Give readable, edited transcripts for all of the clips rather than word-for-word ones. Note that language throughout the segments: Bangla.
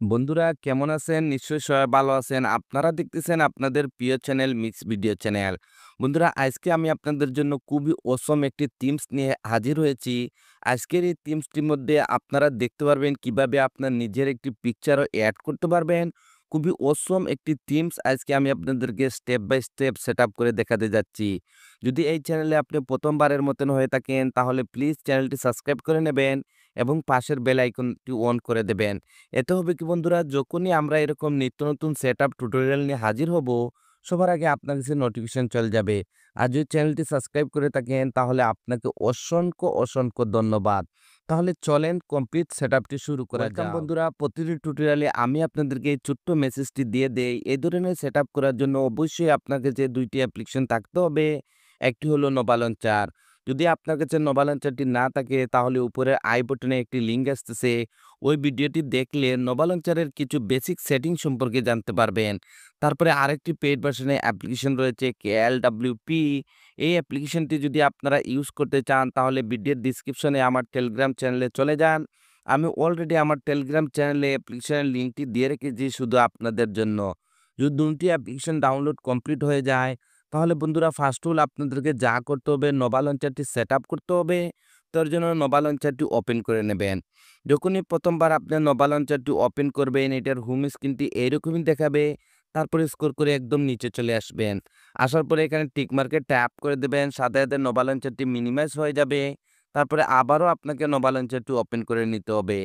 বন্ধুরা কেমন আছেন? নিশ্চয়ই সবাই ভালো আছেন। আপনারা দেখতেছেন আপনাদের প্রিয় চ্যানেল মিক্স ভিডিও চ্যানেল। বন্ধুরা আজকে আমি আপনাদের জন্য খুবই অসম একটি থিমস নিয়ে হাজির হয়েছি। আজকের এই থিমসটির মধ্যে আপনারা দেখতে পারবেন কিভাবে আপনার নিজের একটি পিকচারও এড করতে পারবেন। খুবই অসম একটি থিমস আজকে আমি আপনাদেরকে স্টেপ বাই স্টেপ সেটআপ করে দেখাতে যাচ্ছি। যদি এই চ্যানেলে আপনি প্রথমবারের মতন হয়ে থাকেন তাহলে প্লিজ চ্যানেলটি সাবস্ক্রাইব করে নেবেন এবং পাশের বেল আইকনটি অন করে দেবেন। এতে হবে কি বন্ধুরা, যখনই আমরা এরকম নিত্য নতুন সেটআপ টিউটোরিয়াল নিয়ে হাজির হব, সবার আগে আপনার কাছে নোটিফিকেশন চলে যাবে। আর যদি চ্যানেলটি সাবস্ক্রাইব করে থাকেন তাহলে আপনাকে অসংখ্য ধন্যবাদ। তাহলে চলেন কমপ্লিট সেটআপটি শুরু করা যাক। ওয়েলকাম বন্ধুরা, প্রতিটি টিউটোরিয়ালে আমি আপনাদেরকে এই ছোট্ট মেসেজটি দিয়ে দেই। এই ধরনের সেটআপ করার জন্য অবশ্যই আপনার কাছে ২ টি অ্যাপ্লিকেশন থাকতে হবে। একটি হলো নোভা লঞ্চার। যদি আপনার কাছে নোভা লঞ্চারটি না থাকে তাহলে উপরে আই বাটনে একটি লিঙ্ক আসতেছে। ওই ভিডিওটি দেখলে নোভা লঞ্চারের কিছু বেসিক সেটিং সম্পর্কে জানতে পারবেন। তারপরে আরেকটি পেইড ভার্সনের অ্যাপ্লিকেশন রয়েছে KLWP। এই অ্যাপ্লিকেশনটি যদি আপনারা ইউজ করতে চান তাহলে ভিডিওর ডিসক্রিপশনে আমার টেলিগ্রাম চ্যানেলে চলে যান। আমি অলরেডি আমার টেলিগ্রাম চ্যানেলে অ্যাপ্লিকেশনের লিঙ্কটি দিয়ে রেখেছি শুধু আপনাদের জন্য। যদি ২ টি অ্যাপ্লিকেশন ডাউনলোড কমপ্লিট হয়ে যায় তাহলে বন্ধুরা ফার্স্ট হল আপনাদেরকে যা করতে হবে নোভা লঞ্চারটি সেটআপ করতে হবে। তার জন্য নোভা লঞ্চারটি ওপেন করে নেবেন। যখনই প্রথমবার আপনি নোভা লঞ্চারটি ওপেন করবেন এটার হোম স্ক্রিনটি এইরকমই দেখাবে। তারপরে স্ক্রল করে একদম নিচে চলে আসবেন। আসার পরে এখানে টিক মার্কে ট্যাপ করে দেবেন। সাথে নোভা লঞ্চারটি মিনিমাইজ হয়ে যাবে। তারপরে আবারও আপনাকে নোভা লঞ্চারটি ওপেন করে নিতে হবে।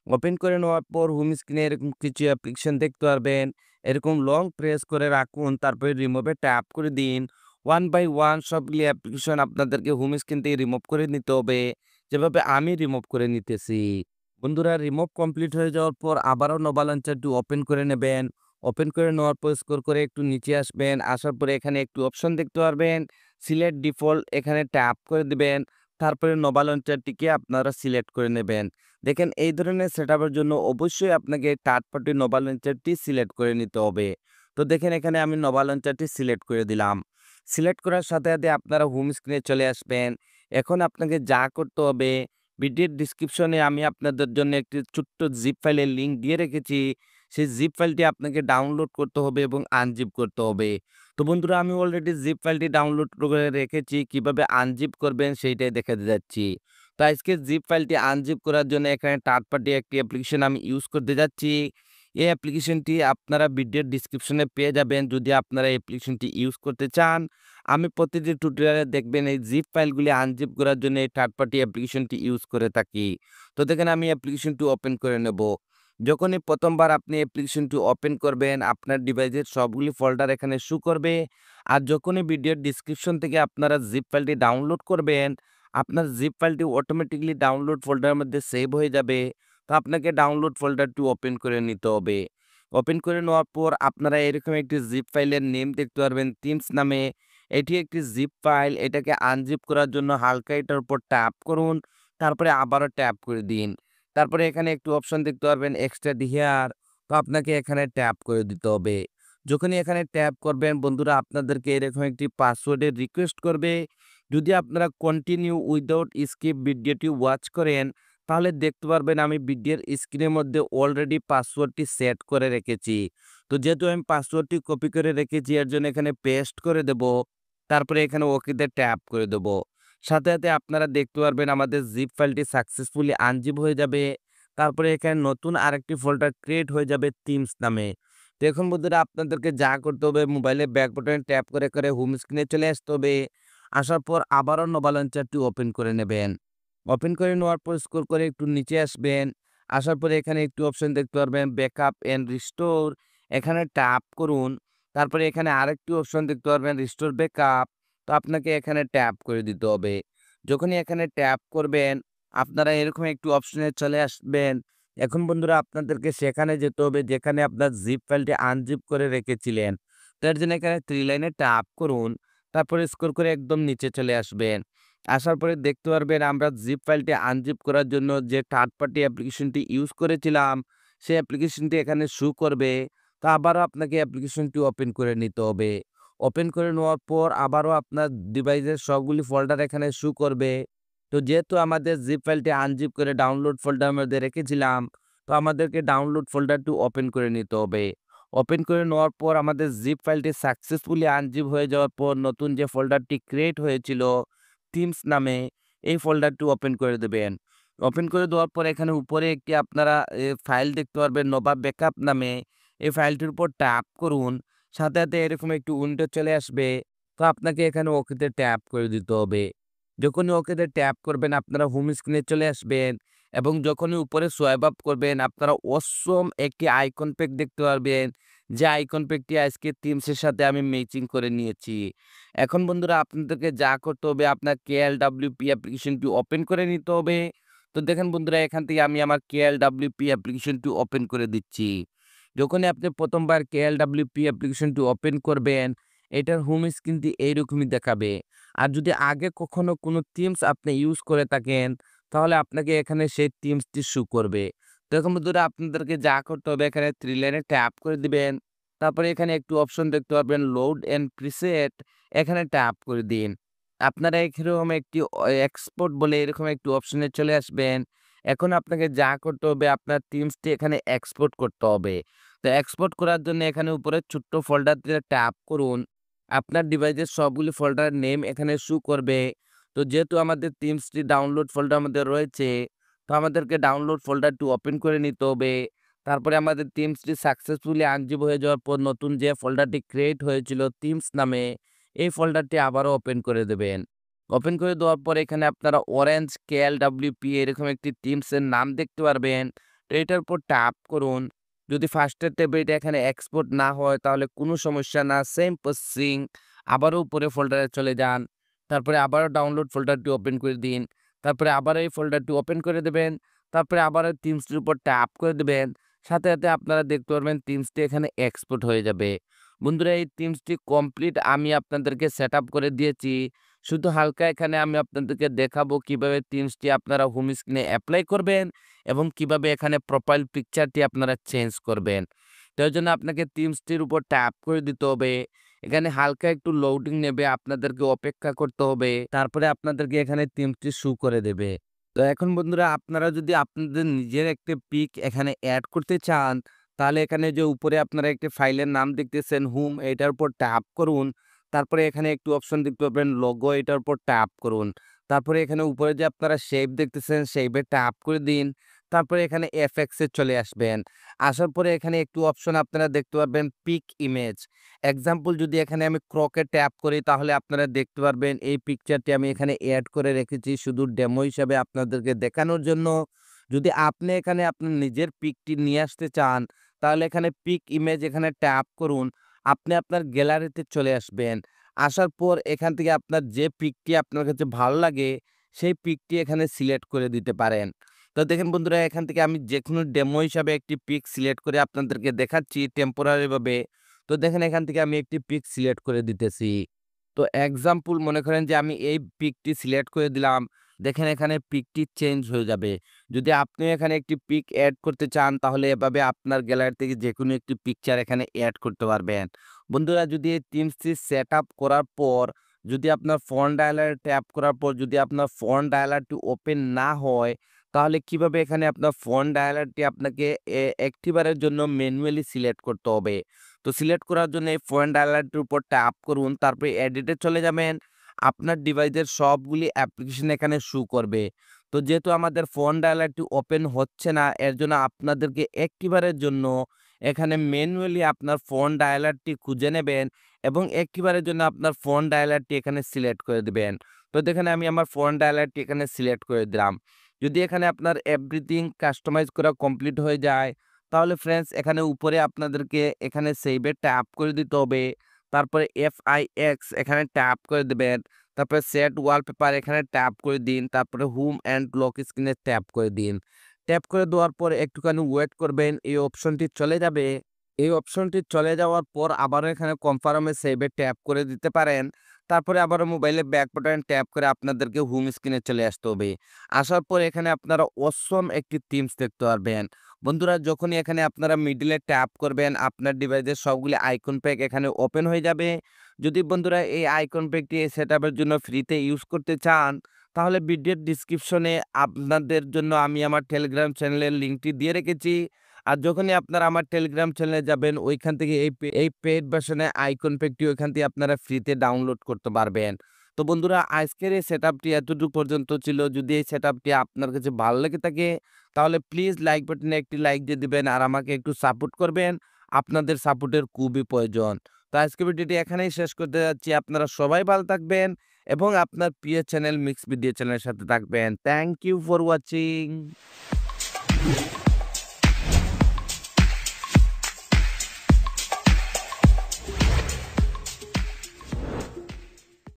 ওপেন করে নেওয়ার পর হোম স্ক্রিনে এরকম কিছু অ্যাপ্লিকেশন দেখতে পারবেন। এরকম লং প্রেস করে রাখুন, তারপরে রিমুভে ট্যাপ করে দিন। ওয়ান বাই ওয়ান সবগুলি অ্যাপ্লিকেশন আপনাদেরকে হোম স্ক্রিন থেকে রিমুভ করে নিতে হবে, যেভাবে আমি রিমুভ করে নিতেছি। বন্ধুরা রিমুভ কমপ্লিট হয়ে যাওয়ার পর আবারও নোভা লঞ্চারটি ওপেন করে নেবেন। ওপেন করে নেওয়ার পর স্ক্রল করে একটু নিচে আসবেন। আসার পরে এখানে একটু অপশন দেখতে পারবেন। সিলেক্ট ডিফল্ট এখানে ট্যাপ করে দিবেন। তারপরে নোভা লঞ্চারটিকে আপনারা সিলেক্ট করে নেবেন। দেখেন এই ধরনের সেটআপের জন্য অবশ্যই আপনাকে থার্ড পার্টি নোভা লঞ্চারটি সিলেক্ট করে নিতে হবে। তো দেখেন এখানে আমি নোভা লঞ্চারটি সিলেক্ট করে দিলাম। সিলেক্ট করার সাথে আপনারা হোম স্ক্রিনে চলে আসবেন। এখন আপনাকে যা করতে হবে, ভিডিওর ডিসক্রিপশনে আমি আপনাদের জন্য একটি ছোট্ট জিপ ফাইলের লিঙ্ক দিয়ে রেখেছি। সেই জিপ ফাইলটি আপনাকে ডাউনলোড করতে হবে এবং আনজিপ করতে হবে। তো বন্ধুরা আমি অলরেডি জিপ ফাইলটি ডাউনলোড করে রেখেছি। কিভাবে আনজিপ করবেন সেইটাই দেখাতে যাচ্ছি। তো আজকে জিপ ফাইলটি আনজিপ করার জন্য এখানে থার্ড পার্টি একটি অ্যাপ্লিকেশন আমি ইউজ করতে যাচ্ছি। এই অ্যাপ্লিকেশনটি আপনারা ভিডিওর ডিসক্রিপশনে পেয়ে যাবেন যদি আপনারা এই অ্যাপ্লিকেশনটি ইউজ করতে চান। আমি প্রতিটি টিউটোরিয়ালে দেখবেন এই জিপ ফাইলগুলি আনজিপ করার জন্য এই থার্ড পার্টি অ্যাপ্লিকেশনটি ইউজ করে থাকি। তো দেখেন আমি অ্যাপ্লিকেশনটি ওপেন করে নেব। যখনই প্রথমবার আপনি অ্যাপ্লিকেশনটি ওপেন করবেন আপনার ডিভাইসের সবগুলি ফোল্ডার এখানে শো করবে। আর যখনই ভিডিওর ডিসক্রিপশন থেকে আপনারা জিপ ফাইলটি ডাউনলোড করবেন আপনার জিপ ফাইলটি অটোমেটিক্যালি ডাউনলোড ফোল্ডারের মধ্যে সেভ হয়ে যাবে। তো আপনাকে ডাউনলোড ফোল্ডারটি ওপেন করে নিতে হবে। ওপেন করে নেওয়ার পর আপনারা এরকম একটি জিপ ফাইলের নেম দেখতে পারবেন থিমস নামে। এটি একটি জিপ ফাইল। এটাকে আনজিপ করার জন্য হালকা এটার উপর ট্যাপ করুন। তারপরে আবারও ট্যাপ করে দিন। তারপরে এখানে একটু অপশন দেখতে পারবেন এক্সট্রাক্ট হিয়ার। তো আপনাকে এখানে ট্যাপ করে দিতে হবে। যখনই এখানে ট্যাপ করবেন বন্ধুরা আপনাদেরকে এরকম একটি পাসওয়ার্ডের রিকোয়েস্ট করবে। যদি আপনারা কন্টিনিউ উইদাউট স্কিপ ভিডিওটি ওয়াচ করেন তাহলে দেখতে পারবেন আমি ভিডিওর স্ক্রিনের মধ্যে অলরেডি পাসওয়ার্ডটি সেট করে রেখেছি। তো যেহেতু আমি পাসওয়ার্ডটি কপি করে রেখেছি এর জন্য এখানে পেস্ট করে দেব। তারপরে এখানে ওকেতে ট্যাপ করে দেব। সাথে আপনারা দেখতে পারবেন আমাদের জিপ ফাইলটি সাকসেসফুলি আনজিপ হয়ে যাবে। তারপরে এখানে নতুন আরেকটি ফোল্ডার ক্রিয়েট হয়ে যাবে থিমস নামে। তো এখন বন্ধুরা আপনাদেরকে যা করতে হবে মোবাইলের ব্যাক বাটনে ট্যাপ করে হোম স্ক্রিনে চলে আসতে হবে। আসার পর আবারও নোভা লঞ্চারটি ওপেন করে নেবেন। ওপেন করে নেওয়ার পর স্ক্রল করে একটু নিচে আসবেন। আসার পরে এখানে একটু অপশন দেখতে পারবেন ব্যাকআপ এন্ড রিস্টোর। এখানে ট্যাপ করুন। তারপরে এখানে আরেকটি অপশন দেখতে পারবেন রিস্টোর ব্যাকআপ। তো আপনাকে এখানে ট্যাপ করে দিতে হবে। যখনই এখানে ট্যাপ করবেন আপনারা এরকম একটু অপশনে চলে আসবেন। এখন বন্ধুরা আপনাদেরকে সেখানে যেতে হবে যেখানে আপনার জিপ ফাইলটি আনজিপ করে রেখেছিলেন। তার জন্য এখানে 3 লাইনে ট্যাপ করুন। তারপরে স্ক্রল করে একদম নিচে চলে আসবেন। আসার পরে দেখতে পারবেন আমরা জিপ ফাইলটি আনজিপ করার জন্য যে থার্ড পার্টি অ্যাপ্লিকেশনটি ইউজ করেছিলাম সেই অ্যাপ্লিকেশনটি এখানে শো করবে। তো আবারও আপনাকে অ্যাপ্লিকেশনটি ওপেন করে নিতে হবে। ওপেন করে নেওয়ার পর আবারও আপনার ডিভাইসের সবগুলি ফোল্ডার এখানে শো করবে। তো যেহেতু আমাদের জিপ ফাইলটি আনজিপ করে ডাউনলোড ফোল্ডারের মধ্যে রেখেছিলাম তো আমাদেরকে ডাউনলোড ফোল্ডারটি ওপেন করে নিতে হবে। ওপেন করে নেওয়ার পর আমাদের জিপ ফাইলটি সাকসেসফুলি আনজিপ হয়ে যাওয়ার পর নতুন যে ফোল্ডারটি ক্রিয়েট হয়েছিল থিমস নামে, এই ফোল্ডারটি ওপেন করে দেবেন। ওপেন করে দেওয়ার পর এখানে উপরে একটি আপনারা ফাইল দেখতে পারবেন নোভা ব্যাকআপ নামে। এই ফাইলটির উপর ট্যাপ করুন। সাথে এরকম একটি উইন্ডো চলে আসবে। তো আপনাকে এখানে ওকেতে ট্যাপ করে দিতে হবে। যখনই ওকেতে ট্যাপ করবেন আপনারা হোম স্ক্রিনে চলে আসবেন এবং যখনই উপরে সোয়াইপ আপ করবেন আপনারা অসম একটি আইকন প্যাক দেখতে পারবেন। যে আইকন প্যাকটি আজকে থিমসের সাথে আমি ম্যাচিং করে নিয়েছি। এখন বন্ধুরা আপনাদেরকে যা করতে হবে আপনার KLWP অ্যাপ্লিকেশনটি ওপেন করে নিতে হবে। তো দেখেন বন্ধুরা এখান থেকে আমি আমার KLWP অ্যাপ্লিকেশনটি ওপেন করে দিচ্ছি। যখনই আপনি প্রথমবার KLWP অ্যাপ্লিকেশনটি ওপেন করবেন, এটার হোম স্ক্রিনটি এইরকমই দেখাবে। আর যদি আগে কখনো কোনো থিমস আপনি ইউজ করে থাকেন, তাহলে আপনাকে এখানে সেই থিমসটি শো করবে। তো এখন বন্ধুরা আপনাদেরকে যা করতে হবে এখানে 3 লাইনে ট্যাপ করে দিবেন। তারপরে এখানে একটু অপশন দেখতে পারবেন লোড অ্যান্ড প্রিসেট, এখানে ট্যাপ করে দিন। আপনারা এরকম একটি এক্সপোর্ট বলে এরকম একটি অপশনে চলে আসবেন। এখন আপনাকে যা করতে হবে আপনার থিমসটি এখানে এক্সপোর্ট করতে হবে। তো এক্সপোর্ট করার জন্য এখানে উপরে ছোট্ট ফোল্ডারটিতে ট্যাপ করুন। আপনার ডিভাইসের সবগুলি ফোল্ডারের নেম এখানে শো করবে। তো যেহেতু আমাদের থিমসটি ডাউনলোড ফোল্ডার মধ্যে রয়েছে, তো আমাদেরকে ডাউনলোড ফোল্ডারটি ওপেন করে নিতে হবে। তারপরে আমাদের থিমসটি সাকসেসফুলি আনজিপ হয়ে যাওয়ার পর নতুন যে ফোল্ডারটি ক্রিয়েট হয়েছিল থিমস নামে, এই ফোল্ডারটি আবারও ওপেন করে দেবেন। ওপেন করে দেওয়ার পর এখানে আপনারা অরেঞ্জ KLWP এরকম একটি থিমসের নাম দেখতে পারবেন। তো এটার উপর ট্যাপ করুন। যদি ফার্স্টের ট্যাবে এটা এখানে এক্সপোর্ট না হয় তাহলে কোনো সমস্যা না, সেম প্রসেসিং। আবারও উপরে ফোল্ডারে চলে যান। তারপরে আবারও ডাউনলোড ফোল্ডারটি ওপেন করে দিন। তারপরে আবার এই ফোল্ডারটি ওপেন করে দেবেন। তারপরে আবারও থিমসটির উপর ট্যাপ করে দেবেন। সাথে আপনারা দেখতে পারবেন থিমসটি এখানে এক্সপোর্ট হয়ে যাবে। বন্ধুরা এই থিমসটি কমপ্লিট আমি আপনাদেরকে সেটআপ করে দিয়েছি। শুধু হালকা এখানে আমি আপনাদেরকে দেখাবো কিভাবে থিমসটি আপনারা হোম স্ক্রিনে এপ্লাই করবেন এবং কিভাবে এখানে প্রোফাইল পিকচারটি আপনারা চেঞ্জ করবেন। তো এর জন্য আপনাকে থিমসটির উপর ট্যাপ করে দিতে হবে। এখানে হালকা একটু লোডিং নেবে, আপনাদেরকে অপেক্ষা করতে হবে। তারপরে আপনাদেরকে এখানে থিমসটি শো করে দেবে। তো এখন বন্ধুরা আপনারা যদি আপনাদের নিজের একটা পিক এখানে এড করতে চান, তাহলে এখানে যে উপরে আপনারা একটি ফাইলের নাম দেখতেছেন হোম, এটার উপর ট্যাপ করুন। তারপরে এখানে একটু অপশন দেখতে পাবেন লোগো, এটার উপর ট্যাপ করুন। তারপরে এখানে উপরে যে আপনারা শেপ দেখতেছেন শেপে ট্যাপ করে দিন। তারপরে এখানে এফএক্স এ চলে আসবেন। আসার পরে এখানে একটু অপশন আপনারা দেখতে পারবেন পিক ইমেজ। এক্সাম্পল যদি এখানে আমি ক্রকে ট্যাপ করি তাহলে আপনারা দেখতে পারবেন এই পিকচারটি আমি এখানে এড করে রেখেছি শুধু ডেমো হিসাবে আপনাদেরকে দেখানোর জন্য। যদি আপনি এখানে আপনার নিজের পিকটি নিয়ে আসতে চান তাহলে এখানে পিক ইমেজ এখানে ট্যাপ করুন। আপনি আপনার গ্যালারিতে চলে আসবেন। আসার পর এখান থেকে আপনার যে পিকটি আপনার কাছে ভালো লাগে সেই পিকটি এখানে সিলেক্ট করে দিতে পারেন। তো দেখেন বন্ধুরা এখান থেকে আমি যেকোনো ডেমো হিসাবে একটি পিক সিলেক্ট করে আপনাদেরকে দেখাচ্ছি টেম্পোরারি ভাবে। তো দেখেন এখান থেকে আমি একটি পিক সিলেক্ট করে দিতেছি। তো এক্সাম্পল মনে করেন যে আমি এই পিকটি সিলেক্ট করে দিলাম। দেখেন এখানে পিকটি চেঞ্জ হয়ে যাবে। যদি আপনি এখানে একটি পিক এড করতে চান তাহলে এভাবে আপনার গ্যালারি থেকে যেকোনো একটি পিকচার এখানে এড করতে পারবেন। বন্ধুরা যদি এই থিমসটি সেটআপ করার পর যদি আপনার ফন্ট ডায়ালার ট্যাপ করার পর যদি আপনার ফন্ট ডায়ালারটি ওপেন না হয়, তাহলে কিভাবে এখানে আপনার ফন্ট ডায়ালারটি আপনাকে একটিবারের জন্য ম্যানুয়ালি সিলেক্ট করতে হবে। তো সিলেক্ট করার জন্য এই ফন্ট ডায়ালারটির উপর ট্যাপ করুন, তারপরে এডিটে চলে যাবেন। আপনার ডিভাইসের সবগুলি অ্যাপ্লিকেশন এখানে শো করবে। তো যেহেতু আমাদের ফন্ট ডায়ালারটি ওপেন হচ্ছে না, এর জন্য আপনাদেরকে একটিবারের জন্য এখানে ম্যানুয়ালি আপনার ফন্ট ডায়ালারটি খুঁজে নেবেন এবং একটিবারের জন্য আপনার ফন্ট ডায়ালারটি এখানে সিলেক্ট করে দিবেন। তো দেখেন আমি আমার ফন্ট ডায়ালারটি এখানে সিলেক্ট করে দিলাম। যদি এখানে আপনার এভরিথিং কাস্টমাইজ করা কমপ্লিট হয়ে যায়, তাহলে ফ্রেন্ডস এখানে উপরে আপনাদেরকে এখানে সেভে ট্যাপ করে দিতে হবে। তারপরে FIX এখানে ট্যাপ করে দেবেন। তারপরে সেট ওয়ালপেপার এখানে ট্যাপ করে দিন। তারপরে হোম অ্যান্ড লক স্ক্রিনে ট্যাপ করে দিন। ট্যাপ করে দেওয়ার পর একটুখানি ওয়েট করবেন। এই অপশনটি চলে যাবে। এই অপশনটি চলে যাওয়ার পর আবারও এখানে কনফার্মে সেভে ট্যাপ করে দিতে পারেন। তারপরে আবারও মোবাইলে ব্যাক বাটন ট্যাপ করে আপনাদেরকে হোম স্ক্রিনে চলে আসতে হবে। আসার পর এখানে আপনারা অসম একটি থিমস দেখতে পারবেন। বন্ধুরা যখনই এখানে আপনারা মিডলে ট্যাপ করবেন আপনার ডিভাইসের সবগুলি আইকন প্যাক এখানে ওপেন হয়ে যাবে। যদি বন্ধুরা এই আইকন প্যাকটি সেটআপের জন্য ফ্রিতে ইউজ করতে চান তাহলে ভিডিওর ডিসক্রিপশনে আপনাদের জন্য আমি আমার টেলিগ্রাম চ্যানেলের লিঙ্কটি দিয়ে রেখেছি। আর যখনই আপনারা আমার টেলিগ্রাম চ্যানেলে যাবেন ওইখান থেকে এই পেইড ভার্শনে আইকন প্যাকটি ওইখান থেকে আপনারা ফ্রিতে ডাউনলোড করতে পারবেন। তো বন্ধুরা আজকের এই সেটআপটি এতটুকু পর্যন্ত ছিল। যদি এই সেটআপটি আপনার কাছে ভালো লেগে থাকে তাহলে প্লিজ লাইক বাটনে একটি লাইক দিয়ে দিবেন আর আমাকে একটু সাপোর্ট করবেন। আপনাদের সাপোর্টের খুবই প্রয়োজন। তো আজকের ভিডিওটি এখানেই শেষ করতে যাচ্ছি। আপনারা সবাই ভালো থাকবেন এবং আপনার প্রিয় চ্যানেল মিক্স ভিডিও চ্যানেলের সাথে থাকবেন। Thank you for watching.